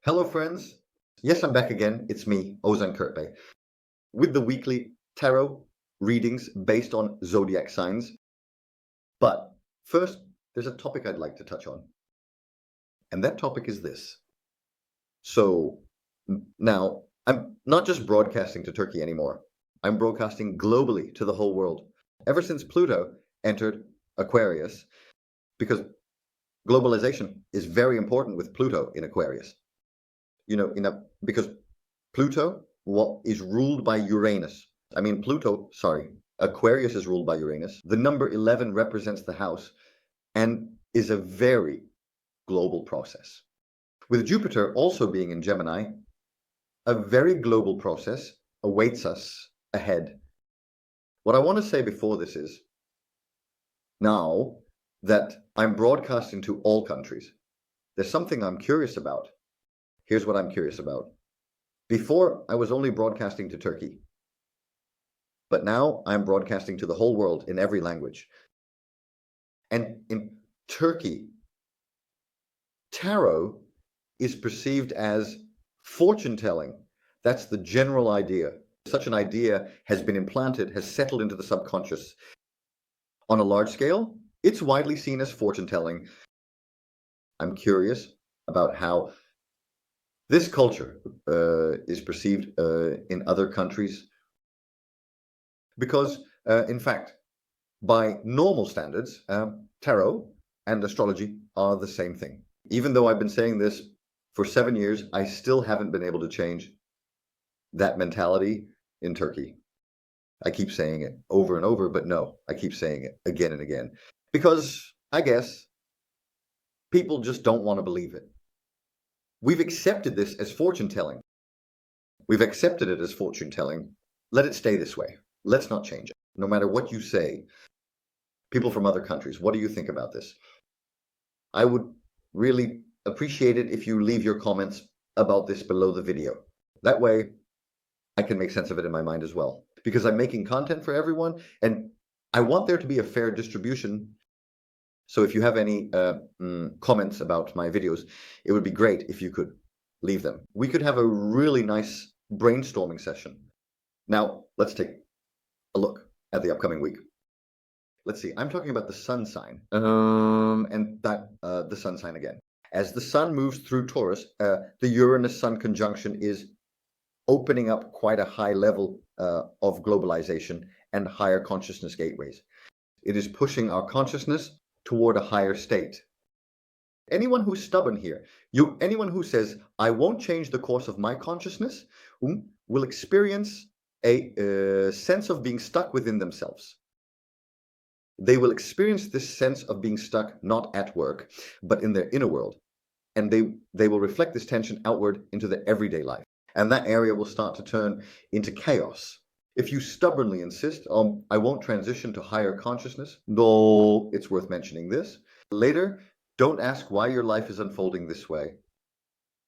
Hello, friends. Yes, I'm back again. It's me, Ozan Kurtbey, with the weekly tarot readings based on zodiac signs. But first, there's a topic I'd like to touch on, and that topic is this. So now, I'm not just broadcasting to Turkey anymore. I'm broadcasting globally to the whole world. Ever since Pluto entered Aquarius, because globalization is very important with Pluto in Aquarius. Because Pluto is ruled by Uranus. Aquarius is ruled by Uranus. The number 11 represents the house and is a very global process. With Jupiter also being in Gemini, a very global process awaits us ahead. What I want to say before this is, now that I'm broadcasting to all countries, there's something I'm curious about. Here's what I'm curious about. Before, I was only broadcasting to Turkey. But now I'm broadcasting to the whole world in every language. And in Turkey, tarot is perceived as fortune telling. That's the general idea. Such an idea has been implanted, has settled into the subconscious. On a large scale, it's widely seen as fortune telling. I'm curious about how this culture is perceived in other countries. Because, in fact, by normal standards, tarot and astrology are the same thing. Even though I've been saying this for 7 years, I still haven't been able to change that mentality in Turkey. I keep saying it over and over, but no, I keep saying it again and again. Because, I guess, people just don't want to believe it. We've accepted this as fortune telling. We've accepted it as fortune telling. Let it stay this way. Let's not change it. No matter what you say, people from other countries, what do you think about this? I would really appreciate it if you leave your comments about this below the video. That way, I can make sense of it in my mind as well. Because I'm making content for everyone, and I want there to be a fair distribution. So if you have any comments about my videos, it would be great if you could leave them. We could have a really nice brainstorming session. Now, let's take a look at the upcoming week. Let's see, I'm talking about the sun sign, the sun sign again. As the sun moves through Taurus, the Uranus-Sun conjunction is opening up quite a high level of globalization and higher consciousness gateways. It is pushing our consciousness toward a higher state. Anyone who's stubborn here, anyone who says, I won't change the course of my consciousness, will experience a sense of being stuck within themselves. They will experience this sense of being stuck not at work, but in their inner world. And they will reflect this tension outward into their everyday life. And that area will start to turn into chaos. If you stubbornly insist on, I won't transition to higher consciousness, no, it's worth mentioning this. Later, don't ask why your life is unfolding this way.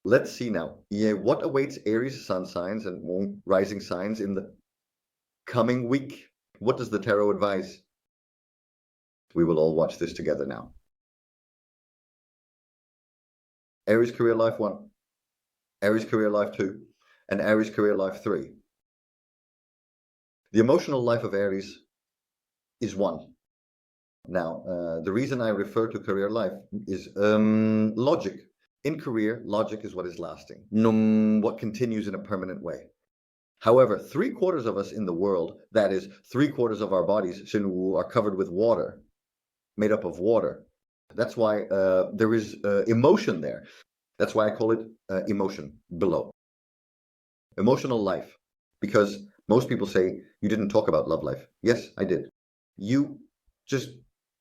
Let's see now, what awaits Aries sun signs and rising signs in the coming week? What does the tarot advise? We will all watch this together now. Aries career life 1, Aries career life 2, and Aries career life 3. The emotional life of Aries is 1. Now, the reason I refer to career life is logic. In career, logic is what is lasting, what continues in a permanent way. However, 3/4 of us in the world, that is, 3/4 of our bodies, are covered with water, made up of water. That's why there is emotion there. That's why I call it emotion below. Emotional life, because most people say, you didn't talk about love life. Yes, I did. You just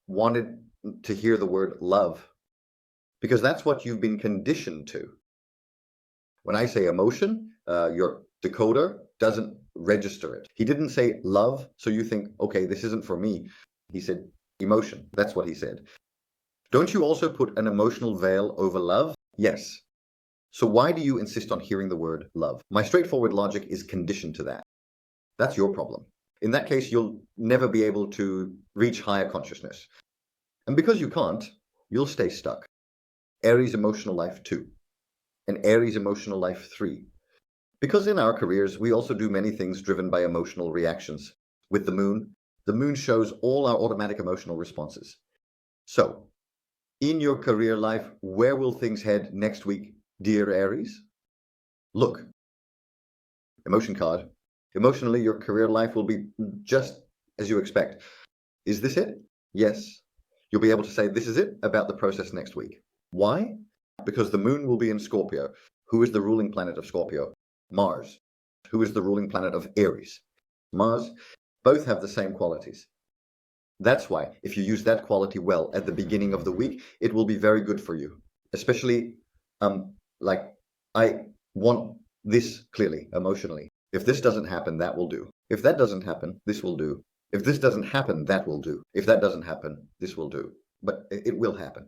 wanted to hear the word love, because that's what you've been conditioned to. When I say emotion, your decoder doesn't register it. He didn't say love, so you think, okay, this isn't for me. He said emotion. That's what he said. Don't you also put an emotional veil over love? Yes. So why do you insist on hearing the word love? My straightforward logic is conditioned to that. That's your problem. In that case, you'll never be able to reach higher consciousness. And because you can't, you'll stay stuck. Aries emotional life 2. and Aries emotional life 3. Because in our careers, we also do many things driven by emotional reactions. With the moon shows all our automatic emotional responses. So, in your career life, where will things head next week, dear Aries? Look, emotion card. Emotionally, your career life will be just as you expect. Is this it? Yes. You'll be able to say this is it about the process next week. Why? Because the moon will be in Scorpio. Who is the ruling planet of Scorpio? Mars. Who is the ruling planet of Aries? Mars. Both have the same qualities. That's why, if you use that quality well at the beginning of the week, it will be very good for you. Especially, like, I want this clearly, emotionally. If this doesn't happen, that will do. If that doesn't happen, this will do. If this doesn't happen, that will do. If that doesn't happen, this will do. But it will happen.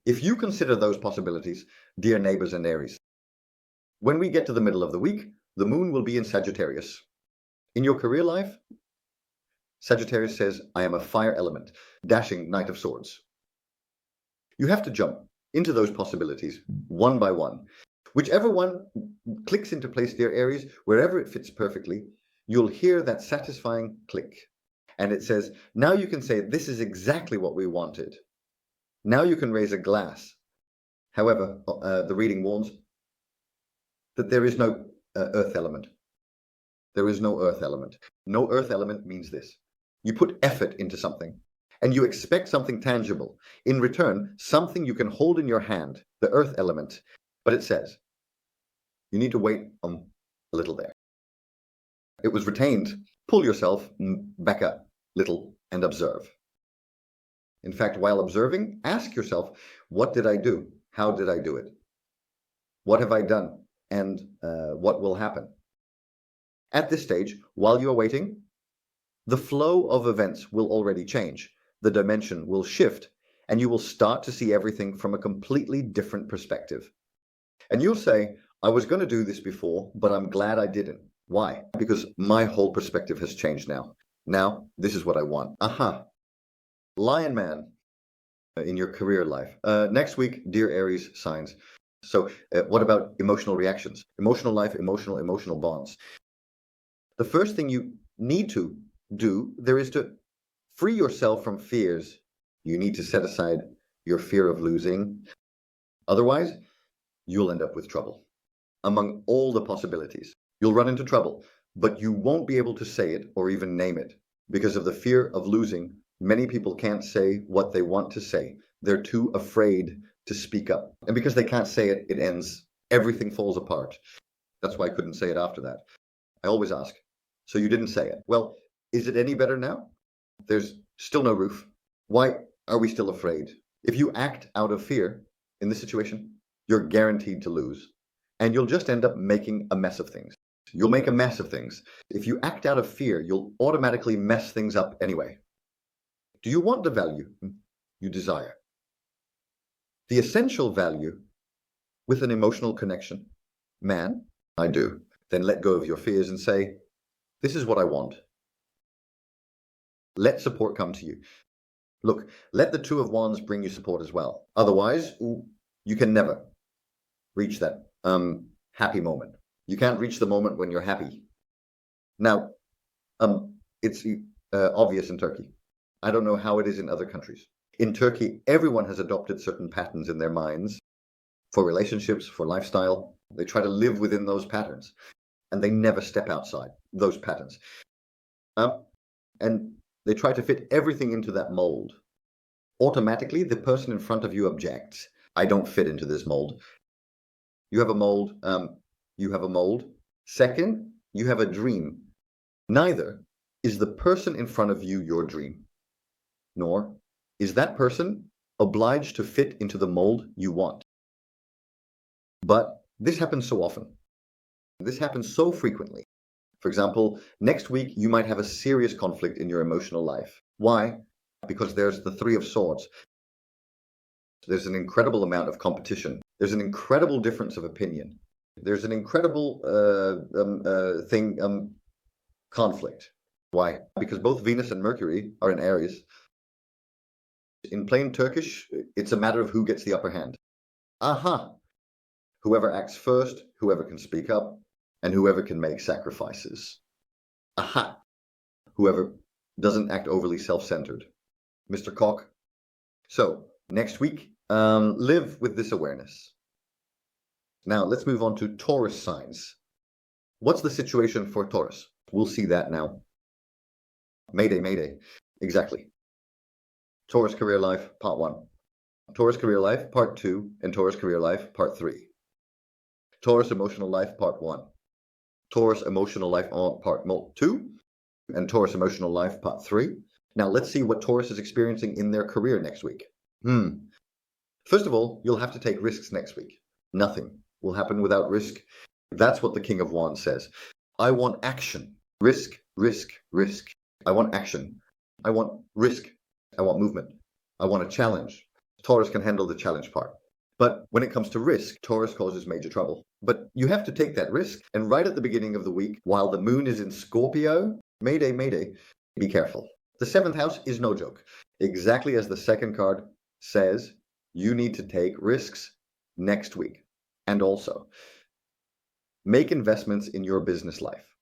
If you consider those possibilities, dear neighbors and Aries, when we get to the middle of the week, the moon will be in Sagittarius. In your career life, Sagittarius says, I am a fire element, dashing Knight of Swords. You have to jump into those possibilities one by one. Whichever one clicks into place, dear Aries, wherever it fits perfectly, you'll hear that satisfying click. And it says, now you can say, this is exactly what we wanted. Now you can raise a glass. However, the reading warns that there is no earth element. There is no earth element. No earth element means this. You put effort into something and you expect something tangible. In return, something you can hold in your hand, the earth element. But it says, you need to wait a little there. It was retained. Pull yourself back a little and observe. In fact, while observing, ask yourself, what did I do? How did I do it? What have I done? And what will happen? At this stage, while you are waiting, the flow of events will already change. The dimension will shift, and you will start to see everything from a completely different perspective. And you'll say, I was going to do this before, but I'm glad I didn't. Why? Because my whole perspective has changed now. Now, this is what I want. Aha. Lion Man in your career life. Next week, dear Aries signs. So what about emotional reactions? Emotional life, emotional bonds. The first thing you need to do there is to free yourself from fears. You need to set aside your fear of losing. Otherwise, you'll end up with trouble. Among all the possibilities, you'll run into trouble, but you won't be able to say it or even name it. Because of the fear of losing, many people can't say what they want to say. They're too afraid to speak up. And because they can't say it, it ends. Everything falls apart. That's why I couldn't say it after that. I always ask, so you didn't say it. Well, is it any better now? There's still no roof. Why are we still afraid? If you act out of fear in this situation, you're guaranteed to lose. And you'll just end up making a mess of things. You'll make a mess of things. If you act out of fear, you'll automatically mess things up anyway. Do you want the value you desire? The essential value with an emotional connection? Man, I do. Then let go of your fears and say, this is what I want. Let support come to you. Look, let the Two of Wands bring you support as well. Otherwise, you can never reach that happy moment. You can't reach the moment when you're happy. Now, it's obvious in Turkey. I don't know how it is in other countries. In Turkey, everyone has adopted certain patterns in their minds for relationships, for lifestyle. They try to live within those patterns, and they never step outside those patterns. And they try to fit everything into that mold. Automatically, the person in front of you objects. I don't fit into this mold. You have a mold. You have a mold. Second, you have a dream. Neither is the person in front of you your dream, nor is that person obliged to fit into the mold you want. But this happens so often. This happens so frequently. For example, next week you might have a serious conflict in your emotional life. Why? Because there's the Three of Swords. There's an incredible amount of competition. There's an incredible difference of opinion. There's an incredible conflict. Why? Because both Venus and Mercury are in Aries. In plain Turkish, it's a matter of who gets the upper hand. Aha! whoever acts first, whoever can speak up, and whoever can make sacrifices. Aha! Whoever doesn't act overly self-centered. Mr. Cock. So, next week, live with this awareness. Now, let's move on to Taurus signs. What's the situation for Taurus? We'll see that now. Mayday, mayday. Exactly. Taurus career life, part 1. Taurus career life, part 2. And Taurus career life, part 3. Taurus emotional life, part 1. Taurus emotional life, part 2. And Taurus emotional life, part 3. Now, let's see what Taurus is experiencing in their career next week. First of all, you'll have to take risks next week. Nothing will happen without risk. That's what the King of Wands says. I want action. Risk, risk, risk. I want action. I want risk. I want movement. I want a challenge. Taurus can handle the challenge part. But when it comes to risk, Taurus causes major trouble. But you have to take that risk. And right at the beginning of the week, while the moon is in Scorpio, mayday, mayday, be careful. The 7th house is no joke. Exactly as the second card says, you need to take risks next week. And also, make investments in your business life.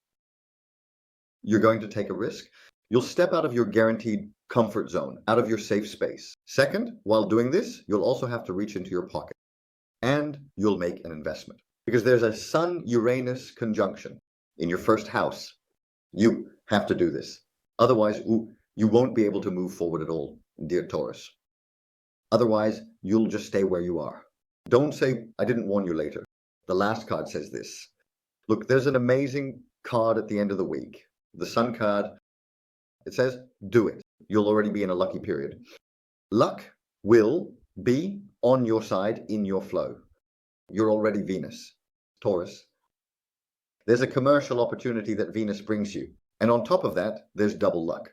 You're going to take a risk. You'll step out of your guaranteed comfort zone, out of your safe space. Second, while doing this, you'll also have to reach into your pocket. And you'll make an investment. Because there's a Sun-Uranus conjunction in your first house. You have to do this. Otherwise, you won't be able to move forward at all, dear Taurus. Otherwise, you'll just stay where you are. Don't say, I didn't warn you later. The last card says this. Look, there's an amazing card at the end of the week. The Sun card. It says, do it. You'll already be in a lucky period. Luck will be on your side in your flow. You're already Venus, Taurus. There's a commercial opportunity that Venus brings you. And on top of that, there's double luck.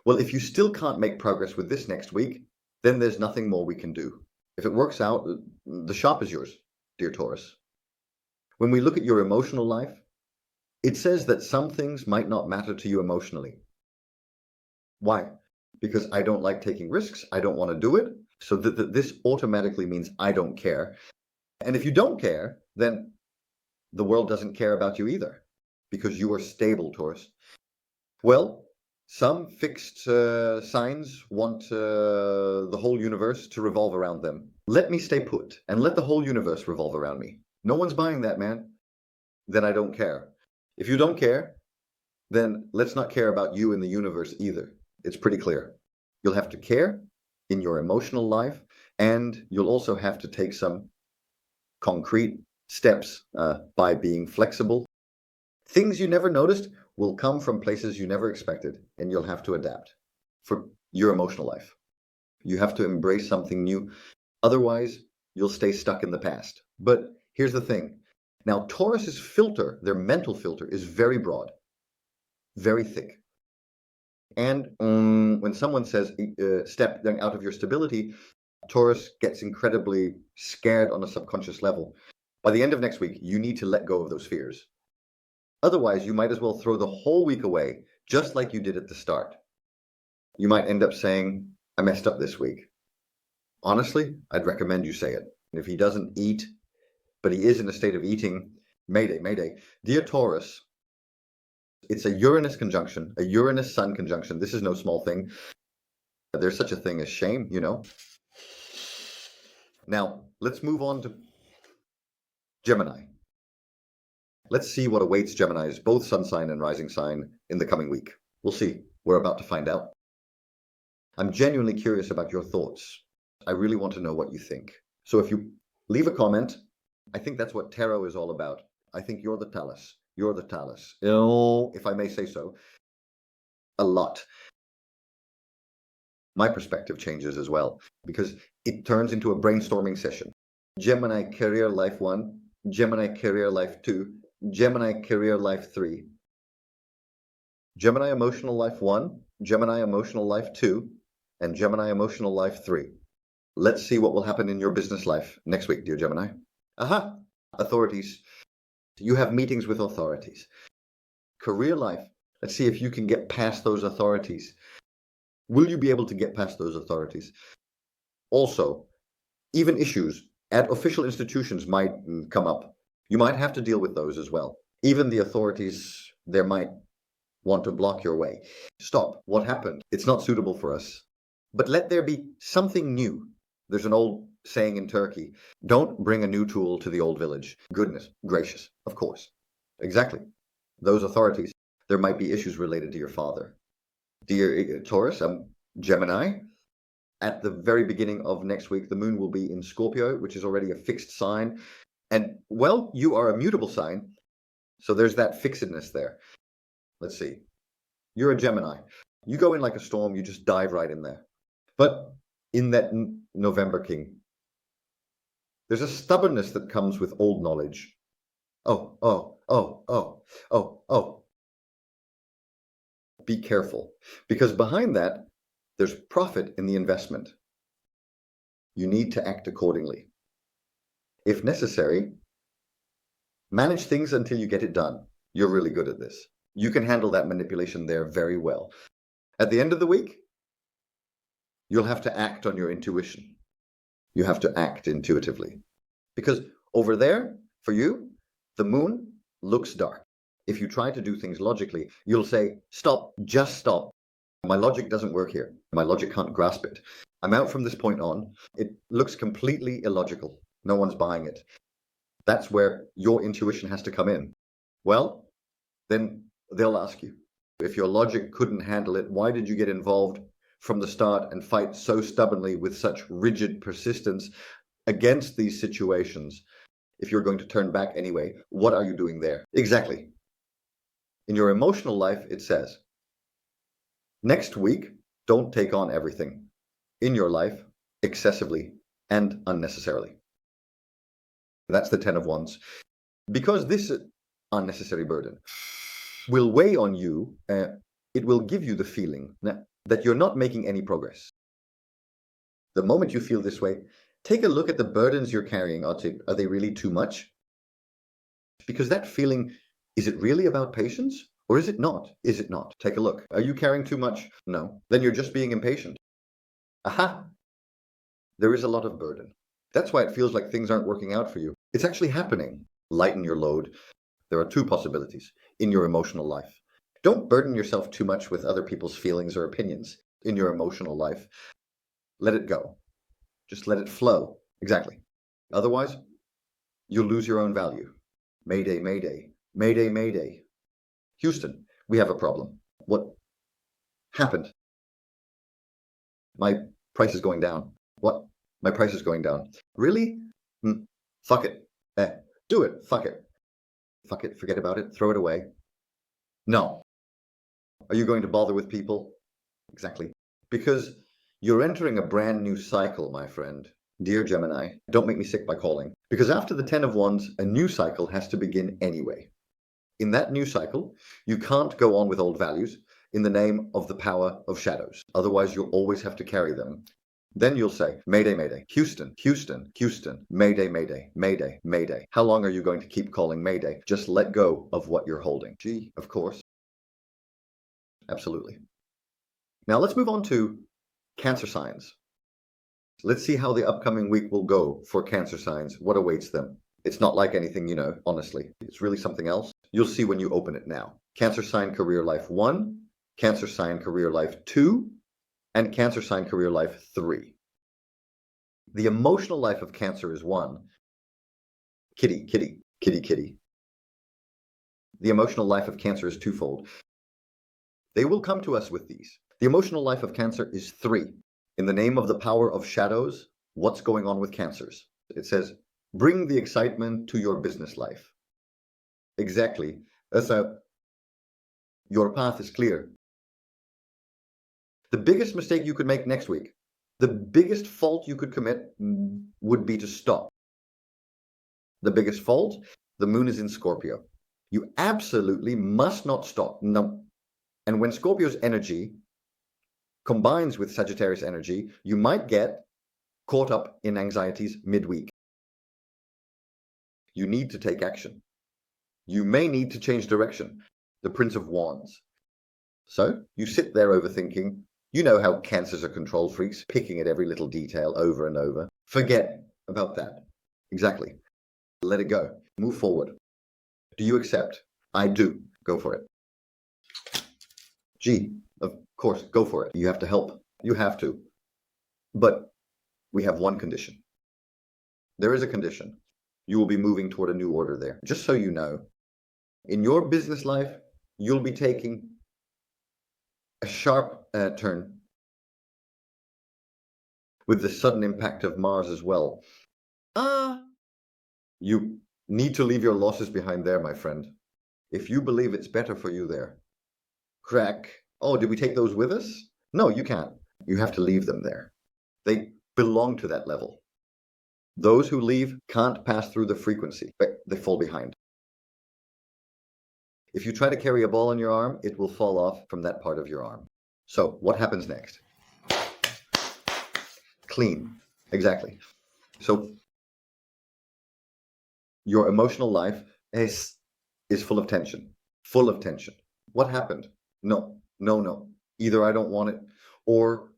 Well, if you still can't make progress with this next week, then there's nothing more we can do. If it works out, the shop is yours, dear Taurus. When we look at your emotional life, it says that some things might not matter to you emotionally. Why? Because I don't like taking risks. I don't want to do it. So this automatically means I don't care. And if you don't care, then the world doesn't care about you either. Because you are stable, Taurus. Well, some fixed signs want the whole universe to revolve around them. Let me stay put and let the whole universe revolve around me. No one's buying that, man. Then I don't care. If you don't care, then let's not care about you in the universe either. It's pretty clear. You'll have to care in your emotional life, and you'll also have to take some concrete steps by being flexible. Things you never noticed will come from places you never expected, and you'll have to adapt for your emotional life. You have to embrace something new. Otherwise, you'll stay stuck in the past. But here's the thing. Now, Taurus's filter, their mental filter, is very broad, very thick. And when someone says, step out of your stability, Taurus gets incredibly scared on a subconscious level. By the end of next week, you need to let go of those fears. Otherwise, you might as well throw the whole week away, just like you did at the start. You might end up saying, I messed up this week. Honestly, I'd recommend you say it. And if he doesn't eat, but he is in a state of eating, mayday, mayday. Dear Taurus, it's a Uranus conjunction, a Uranus-Sun conjunction. This is no small thing. There's such a thing as shame, you know. Now, let's move on to Gemini. Let's see what awaits Geminis, both sun sign and rising sign, in the coming week. We'll see. We're about to find out. I'm genuinely curious about your thoughts. I really want to know what you think. So if you leave a comment, I think that's what tarot is all about. I think you're the Talus. You're the Talus. If I may say so, a lot. My perspective changes as well, because it turns into a brainstorming session. Gemini career life 1, Gemini career life 2, Gemini career life 3, Gemini emotional life 1, Gemini emotional life 2, and Gemini emotional life 3. Let's see what will happen in your business life next week, dear Gemini. Aha! Authorities. You have meetings with authorities. Career life. Let's see if you can get past those authorities. Will you be able to get past those authorities? Also, even issues At official institutions might come up. You might have to deal with those as well. Even the authorities there might want to block your way. Stop. What happened? It's not suitable for us. But let there be something new. There's an old saying in Turkey, don't bring a new tool to the old village. Goodness gracious, of course. Exactly. Those authorities, there might be issues related to your father. Dear Taurus, Gemini, at the very beginning of next week, the moon will be in Scorpio, which is already a fixed sign. And, well, you are a mutable sign, so there's that fixedness there. Let's see. You're a Gemini. You go in like a storm, you just dive right in there. But in that November King, there's a stubbornness that comes with old knowledge. Oh. Be careful, because behind that, there's profit in the investment. You need to act accordingly. If necessary, manage things until you get it done. You're really good at this. You can handle that manipulation there very well. At the end of the week, you'll have to act on your intuition. You have to act intuitively. Because over there, for you, the moon looks dark. If you try to do things logically, you'll say, stop, just stop. My logic doesn't work here. My logic can't grasp it. I'm out from this point on. It looks completely illogical. No one's buying it. That's where your intuition has to come in. Well, then they'll ask you, if your logic couldn't handle it, why did you get involved from the start and fight so stubbornly with such rigid persistence against these situations? If you're going to turn back anyway, what are you doing there? Exactly. In your emotional life, it says, next week, don't take on everything in your life excessively and unnecessarily. That's the 10 of Wands. Because this unnecessary burden will weigh on you, it will give you the feeling that you're not making any progress. The moment you feel this way, take a look at the burdens you're carrying. Are they really too much? Because that feeling, is it really about patience? Or is it not? Is it not? Take a look. Are you carrying too much? No. Then you're just being impatient. Aha! There is a lot of burden. That's why it feels like things aren't working out for you. It's actually happening. Lighten your load. There are two possibilities in your emotional life. Don't burden yourself too much with other people's feelings or opinions in your emotional life. Let it go. Just let it flow. Exactly. Otherwise, you'll lose your own value. Mayday, mayday. Mayday, mayday. Houston, we have a problem. What happened? My price is going down. What? My price is going down. Really? Fuck it. Do it. Fuck it. Fuck it. Forget about it. Throw it away. No. Are you going to bother with people? Exactly. Because you're entering a brand new cycle, my friend. Dear Gemini, don't make me sick by calling. Because after the 10 of Wands, a new cycle has to begin anyway. In that new cycle, you can't go on with old values in the name of the power of shadows. Otherwise, you'll always have to carry them. Then you'll say, Mayday, Mayday, Houston, Houston, Houston, Mayday, Mayday, Mayday, Mayday. How long are you going to keep calling Mayday? Just let go of what you're holding. Gee, of course. Absolutely. Now let's move on to Cancer signs. Let's see how the upcoming week will go for Cancer signs. What awaits them? It's not like anything, honestly. It's really something else. You'll see when you open it now. Cancer sign career life 1, Cancer sign career life 2, and Cancer sign career life 3. The emotional life of Cancer is 1. Kitty, kitty, kitty, kitty. The emotional life of Cancer is twofold. They will come to us with these. The emotional life of Cancer is 3. In the name of the power of shadows, what's going on with Cancers? It says, bring the excitement to your business life. Exactly. So your path is clear. The biggest mistake you could make next week, the biggest fault you could commit would be to stop. The biggest fault, the moon is in Scorpio. You absolutely must not stop. No. And when Scorpio's energy combines with Sagittarius energy, you might get caught up in anxieties midweek. You need to take action. You may need to change direction. The Prince of Wands. So you sit there overthinking. You know how Cancers are control freaks, picking at every little detail over and over. Forget about that. Exactly. Let it go. Move forward. Do you accept? I do. Go for it. G, of course, go for it. You have to help. You have to. But we have one condition. There is a condition. You will be moving toward a new order there. Just so you know, in your business life, you'll be taking a sharp turn with the sudden impact of Mars as well. You need to leave your losses behind there, my friend. If you believe it's better for you there, crack. Oh, did we take those with us? No, you can't. You have to leave them there. They belong to that level. Those who leave can't pass through the frequency, but they fall behind. If you try to carry a ball on your arm, it will fall off from that part of your arm. So what happens next? Clean. Exactly. So your emotional life is full of tension. Full of tension. What happened? No. Either I don't want it or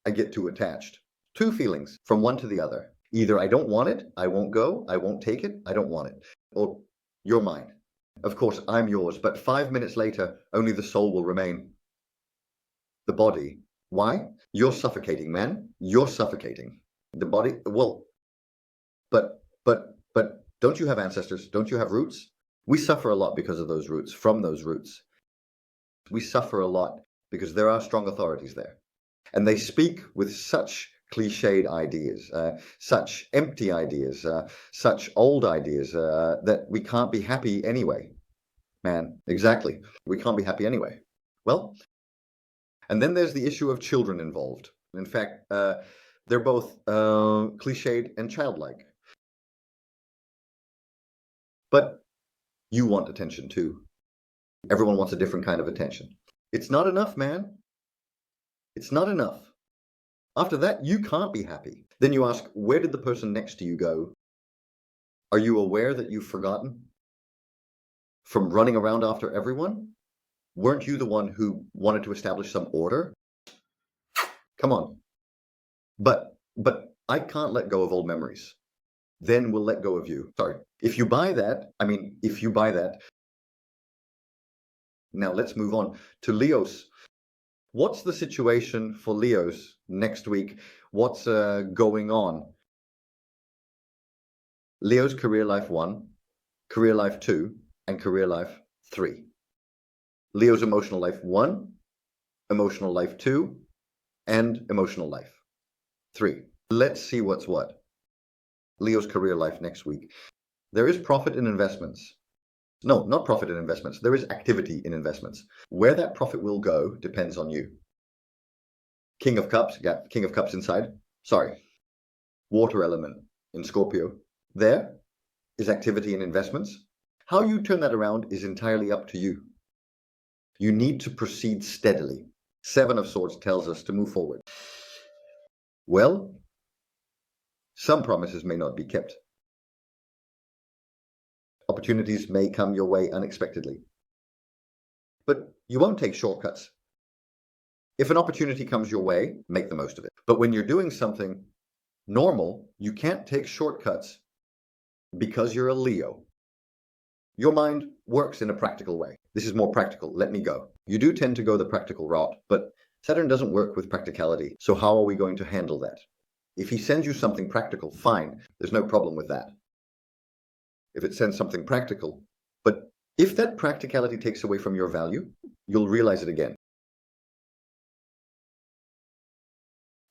I get too attached. Two feelings from one to the other. Either I don't want it, I won't go, I won't take it, I don't want it. Or you're mine. Of course, I'm yours, but 5 minutes later, only the soul will remain. The body. Why? You're suffocating, man. You're suffocating. The body, well, but don't you have ancestors? Don't you have roots? We suffer a lot because of those roots, from those roots. We suffer a lot because there are strong authorities there. And they speak with such cliched ideas, such empty ideas, such old ideas that we can't be happy anyway. Man, exactly. We can't be happy anyway. Well, and then there's the issue of children involved. In fact, they're both cliched and childlike. But you want attention too. Everyone wants a different kind of attention. It's not enough, man. It's not enough. After that, you can't be happy. Then you ask, where did the person next to you go? Are you aware that you've forgotten? From running around after everyone? Weren't you the one who wanted to establish some order? Come on. But I can't let go of old memories. Then we'll let go of you. Sorry. If you buy that, now let's move on to Leos. What's the situation for Leos next week? What's going on? Leo's career life 1, career life 2, and career life 3. Leo's emotional life 1, emotional life 2, and emotional life 3. Let's see what's what. Leo's career life next week. There is profit in investments. No, not profit in investments. There is activity in investments. Where that profit will go depends on you. King of Cups, yeah, King of Cups inside. Sorry. Water element in Scorpio. There is activity in investments. How you turn that around is entirely up to you. You need to proceed steadily. 7 of Swords tells us to move forward. Well, some promises may not be kept. Opportunities may come your way unexpectedly. But you won't take shortcuts. If an opportunity comes your way, make the most of it. But when you're doing something normal, you can't take shortcuts because you're a Leo. Your mind works in a practical way. This is more practical. Let me go. You do tend to go the practical route, but Saturn doesn't work with practicality. So how are we going to handle that? If he sends you something practical, fine. There's no problem with that. If it sends something practical, but if that practicality takes away from your value, you'll realize it again.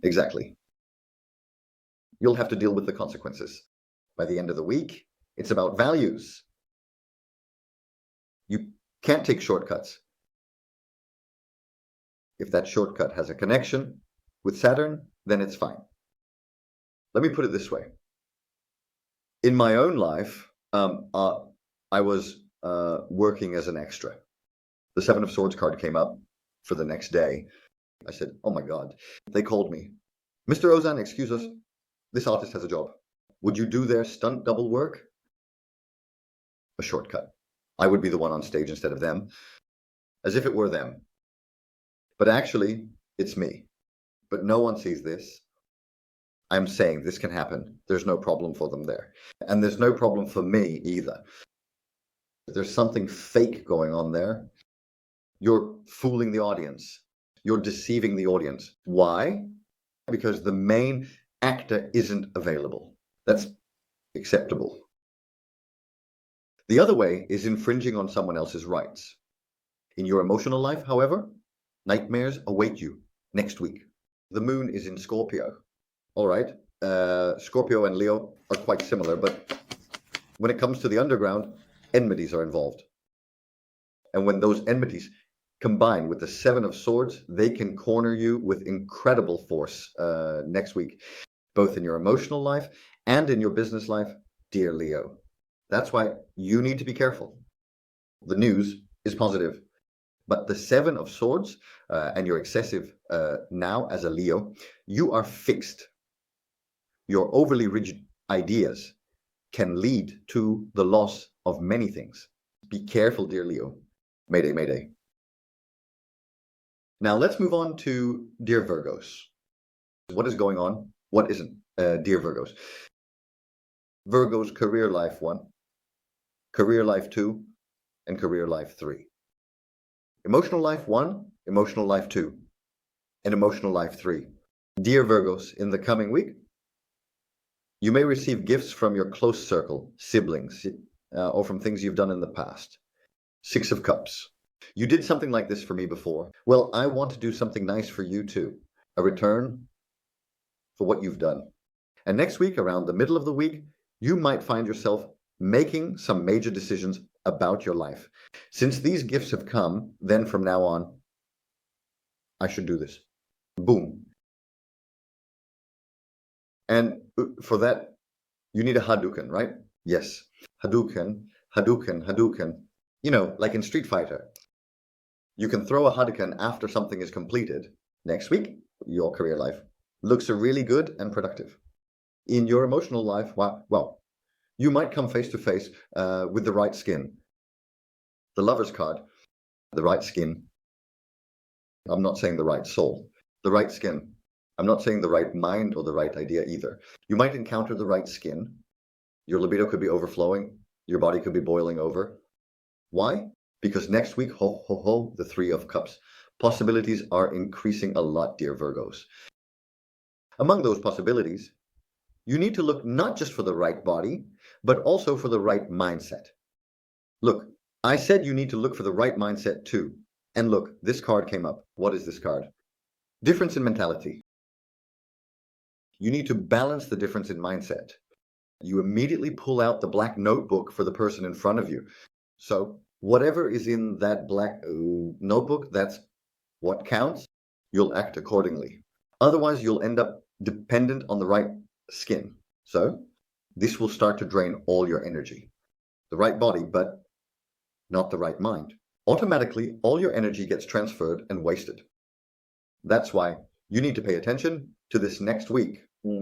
Exactly. You'll have to deal with the consequences. By the end of the week, it's about values. You can't take shortcuts. If that shortcut has a connection with Saturn, then it's fine. Let me put it this way. In my own life, I was working as an extra. The 7 of Swords card came up for the next day. I said, oh my God. They called me. Mr. Ozan, excuse us. This artist has a job. Would you do their stunt double work? A shortcut. I would be the one on stage instead of them, as if it were them. But actually, it's me. But no one sees this. I'm saying this can happen. There's no problem for them there. And there's no problem for me either. There's something fake going on there. You're fooling the audience. You're deceiving the audience. Why? Because the main actor isn't available. That's acceptable. The other way is infringing on someone else's rights. In your emotional life, however, nightmares await you next week. The moon is in Scorpio. All right. Scorpio and Leo are quite similar, but when it comes to the underground, enmities are involved. And when those enmities combine with the Seven of Swords, they can corner you with incredible force next week, both in your emotional life and in your business life, dear Leo. That's why you need to be careful. The news is positive, but the Seven of Swords and your excessive now as a Leo, you are fixed. Your overly rigid ideas can lead to the loss of many things. Be careful, dear Leo. Mayday, mayday. Now let's move on to dear Virgos. What is going on? What isn't? Dear Virgos. Virgo's career life 1, career life 2, and career life 3. Emotional life 1, emotional life 2, and emotional life 3. Dear Virgos, in the coming week, you may receive gifts from your close circle, siblings, or from things you've done in the past. 6 of Cups. You did something like this for me before. Well, I want to do something nice for you too. A return for what you've done. And next week, around the middle of the week, you might find yourself making some major decisions about your life. Since these gifts have come, then from now on, I should do this. Boom. And for that, you need a Hadouken, right? Yes. Hadouken, Hadouken, Hadouken. You know, like in Street Fighter. You can throw a Hadouken after something is completed. Next week, your career life looks really good and productive. In your emotional life, well, you might come face to face with the right skin. The Lover's card, the right skin. I'm not saying the right soul, the right skin. I'm not saying the right mind or the right idea either. You might encounter the right skin. Your libido could be overflowing. Your body could be boiling over. Why? Because next week, ho, ho, ho, the 3 of Cups. Possibilities are increasing a lot, dear Virgos. Among those possibilities, you need to look not just for the right body, but also for the right mindset. Look, I said you need to look for the right mindset too. And look, this card came up. What is this card? Difference in mentality. You need to balance the difference in mindset. You immediately pull out the black notebook for the person in front of you. So whatever is in that black notebook, that's what counts. You'll act accordingly. Otherwise, you'll end up dependent on the right skin. So this will start to drain all your energy. The right body, but not the right mind. Automatically, all your energy gets transferred and wasted. That's why you need to pay attention to this next week,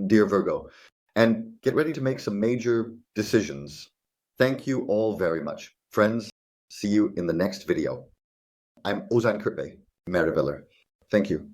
dear Virgo, and get ready to make some major decisions. Thank you all very much. Friends, see you in the next video. I'm Ozan Kurtbey, Merriveller. Thank you.